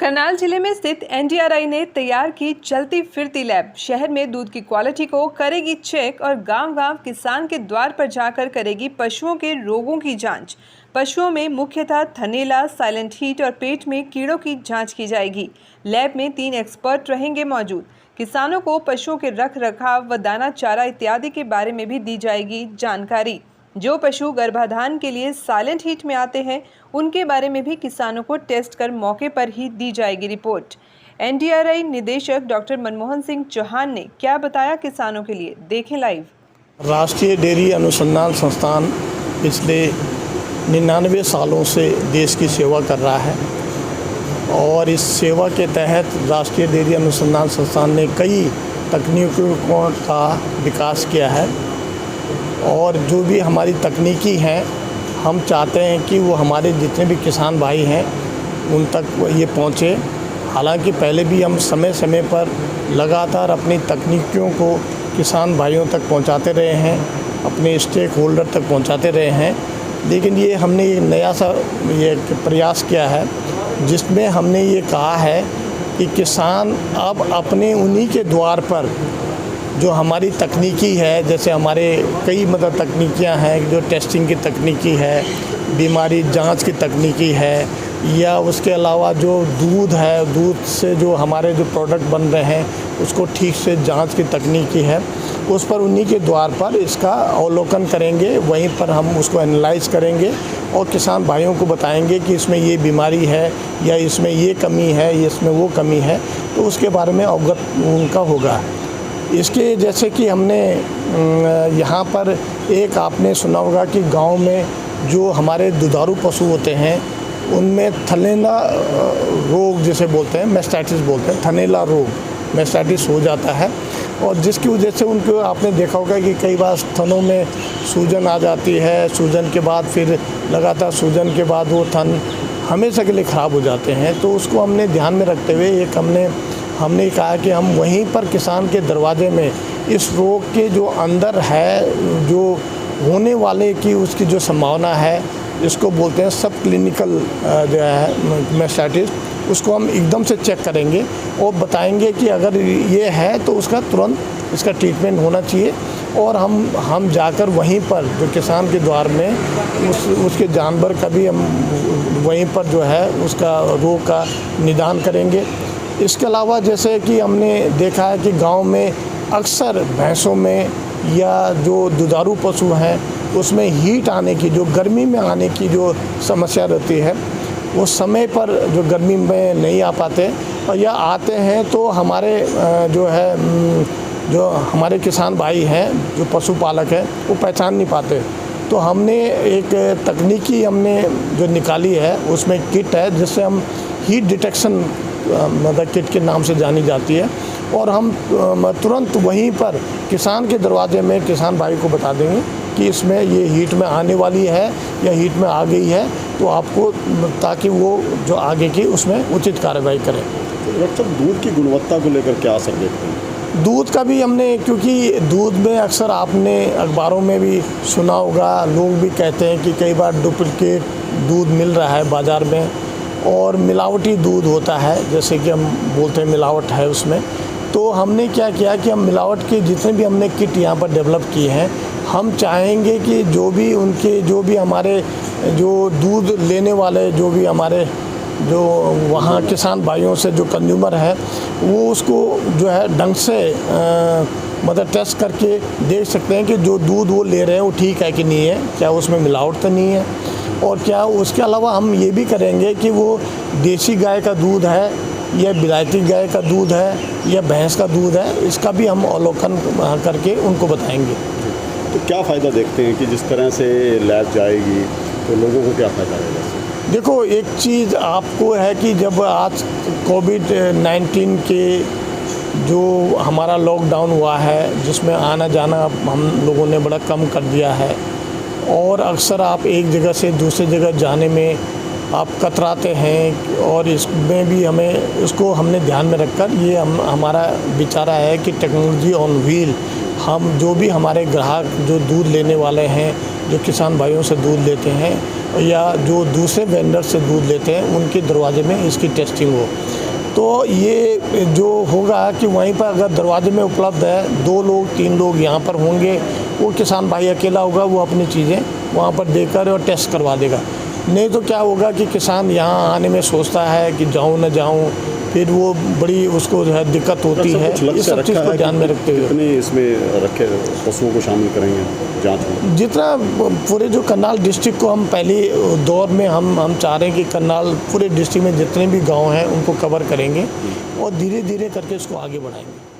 करनाल जिले में स्थित एनडीआरआई ने तैयार की चलती फिरती लैब शहर में दूध की क्वालिटी को करेगी चेक और गांव-गांव किसान के द्वार पर जाकर करेगी पशुओं के रोगों की जांच। पशुओं में मुख्यतः थनैला, साइलेंट हीट और पेट में कीड़ों की जांच की जाएगी। लैब में 3 एक्सपर्ट रहेंगे मौजूद। किसानों को पशुओं के रख रखाव व दाना चारा इत्यादि के बारे में भी दी जाएगी जानकारी। जो पशु गर्भाधान के लिए साइलेंट हीट में आते हैं उनके बारे में भी किसानों को टेस्ट कर मौके पर ही दी जाएगी रिपोर्ट। एनडीआरआई निदेशक डॉक्टर मनमोहन सिंह चौहान ने क्या बताया किसानों के लिए, देखें लाइव। राष्ट्रीय डेयरी अनुसंधान संस्थान पिछले 99 सालों से देश की सेवा कर रहा है और इस सेवा के तहत राष्ट्रीय डेयरी अनुसंधान संस्थान ने कई तकनीकों का विकास किया है और जो भी हमारी तकनीकी हैं हम चाहते हैं कि वो हमारे जितने भी किसान भाई हैं उन तक ये पहुँचे। हालांकि पहले भी हम समय समय पर लगातार अपनी तकनीकियों को किसान भाइयों तक पहुंचाते रहे हैं, अपने स्टेक होल्डर तक पहुंचाते रहे हैं, लेकिन ये हमने एक नया सा ये प्रयास किया है जिसमें हमने ये कहा है कि किसान अब अपने उन्हीं के द्वार पर जो हमारी तकनीकी है, जैसे हमारे कई मतलब तकनीकियाँ हैं जो टेस्टिंग की तकनीकी है, बीमारी जांच की तकनीकी है, या उसके अलावा जो दूध है, दूध से जो हमारे जो प्रोडक्ट बन रहे हैं उसको ठीक से जांच की तकनीकी है, उस पर उन्हीं के द्वार पर इसका अवलोकन करेंगे। वहीं पर हम उसको एनालाइज करेंगे और किसान भाइयों को बताएंगे कि इसमें ये बीमारी है या इसमें ये कमी है या इसमें वो कमी है, तो उसके बारे में अवगत उनका होगा। इसके जैसे कि हमने यहाँ पर एक आपने सुना होगा कि गांव में जो हमारे दुधारू पशु होते हैं उनमें थनैला रोग जिसे बोलते हैं, मैस्टाइटिस बोलते हैं, थनैला रोग मैस्टाइटिस हो जाता है और जिसकी वजह से उनको आपने देखा होगा कि कई बार थनों में सूजन आ जाती है, सूजन के बाद फिर लगातार सूजन के बाद वो थन हमेशा के लिए ख़राब हो जाते हैं। तो उसको हमने ध्यान में रखते हुए एक हमने कहा कि हम वहीं पर किसान के दरवाजे में इस रोग के जो अंदर है, जो होने वाले की उसकी जो संभावना है, इसको बोलते हैं सब क्लिनिकल जो है मैस्टाइटिस, उसको हम एकदम से चेक करेंगे और बताएंगे कि अगर ये है तो उसका तुरंत इसका ट्रीटमेंट होना चाहिए। और हम जाकर वहीं पर जो किसान के द्वार में उसके जानवर का भी हम वहीं पर जो है उसका रोग का निदान करेंगे। इसके अलावा जैसे कि हमने देखा है कि गांव में अक्सर भैंसों में या जो दुधारू पशु हैं उसमें हीट आने की, जो गर्मी में आने की जो समस्या रहती है, वो समय पर जो गर्मी में नहीं आ पाते और या आते हैं तो हमारे जो हमारे किसान भाई हैं, जो पशुपालक हैं, वो पहचान नहीं पाते। तो हमने एक तकनीकी हमने जो निकाली है उसमें किट है जिससे हम हीट डिटेक्शन मतलब किट के नाम से जानी जाती है और हम तुरंत वहीं पर किसान के दरवाजे में किसान भाई को बता देंगे कि इसमें ये हीट में आने वाली है या हीट में आ गई है, तो आपको ताकि वो जो आगे की उसमें उचित कार्रवाई करें। डॉक्टर साहब, दूध की गुणवत्ता को लेकर क्या असर देखते हैं? दूध का भी हमने, क्योंकि दूध में अक्सर आपने अखबारों में भी सुना होगा, लोग भी कहते हैं कि कई बार डुप्लीकेट दूध मिल रहा है बाज़ार में और मिलावटी दूध होता है, जैसे कि हम बोलते हैं मिलावट है उसमें। तो हमने क्या किया कि हम मिलावट के जितने भी हमने किट यहाँ पर डेवलप किए हैं, हम चाहेंगे कि जो भी हमारे जो दूध लेने वाले जो भी हमारे जो वहाँ किसान भाइयों से जो कंज्यूमर है वो उसको जो है ढंग से मतलब टेस्ट करके देख सकते हैं कि जो दूध वो ले रहे हैं वो ठीक है कि नहीं है, क्या उसमें मिलावट तो नहीं है। और क्या उसके अलावा हम ये भी करेंगे कि वो देसी गाय का दूध है या बिलायती गाय का दूध है या भैंस का दूध है, इसका भी हम अवलोकन करके उनको बताएंगे। तो क्या फ़ायदा देखते हैं कि जिस तरह से लैब जाएगी तो लोगों को क्या फ़ायदा रहेगा? देखो, एक चीज़ आपको है कि जब आज कोविड-19 के जो हमारा लॉकडाउन हुआ है जिसमें आना जाना हम लोगों ने बड़ा कम कर दिया है और अक्सर आप एक जगह से दूसरी जगह जाने में आप कतराते हैं और इसमें भी हमें इसको हमने ध्यान में रखकर ये हमारा विचारा है कि टेक्नोलॉजी ऑन व्हील हम जो भी हमारे ग्राहक जो दूध लेने वाले हैं, जो किसान भाइयों से दूध लेते हैं या जो दूसरे वेंडर से दूध लेते हैं, उनके दरवाजे में इसकी टेस्टिंग हो। तो ये जो होगा कि वहीं पर अगर दरवाजे में उपलब्ध है, 2 लोग 3 लोग यहाँ पर होंगे, वो किसान भाई अकेला होगा, वो अपनी चीज़ें वहाँ पर देकर और टेस्ट करवा देगा। नहीं तो क्या होगा कि किसान यहाँ आने में सोचता है कि जाऊँ न जाऊँ, फिर वो बड़ी उसको जो है दिक्कत होती है। ये सब चीज़ को ध्यान में रखते हुए कितने इसमें रखे पशुओं को शामिल करेंगे जांच में? जितना पूरे जो करनाल डिस्ट्रिक्ट को हम पहले दौर में हम चाह रहे हैं कि करनाल पूरे डिस्ट्रिक्ट में जितने भी गांव हैं उनको कवर करेंगे और धीरे धीरे करके इसको आगे बढ़ाएंगे।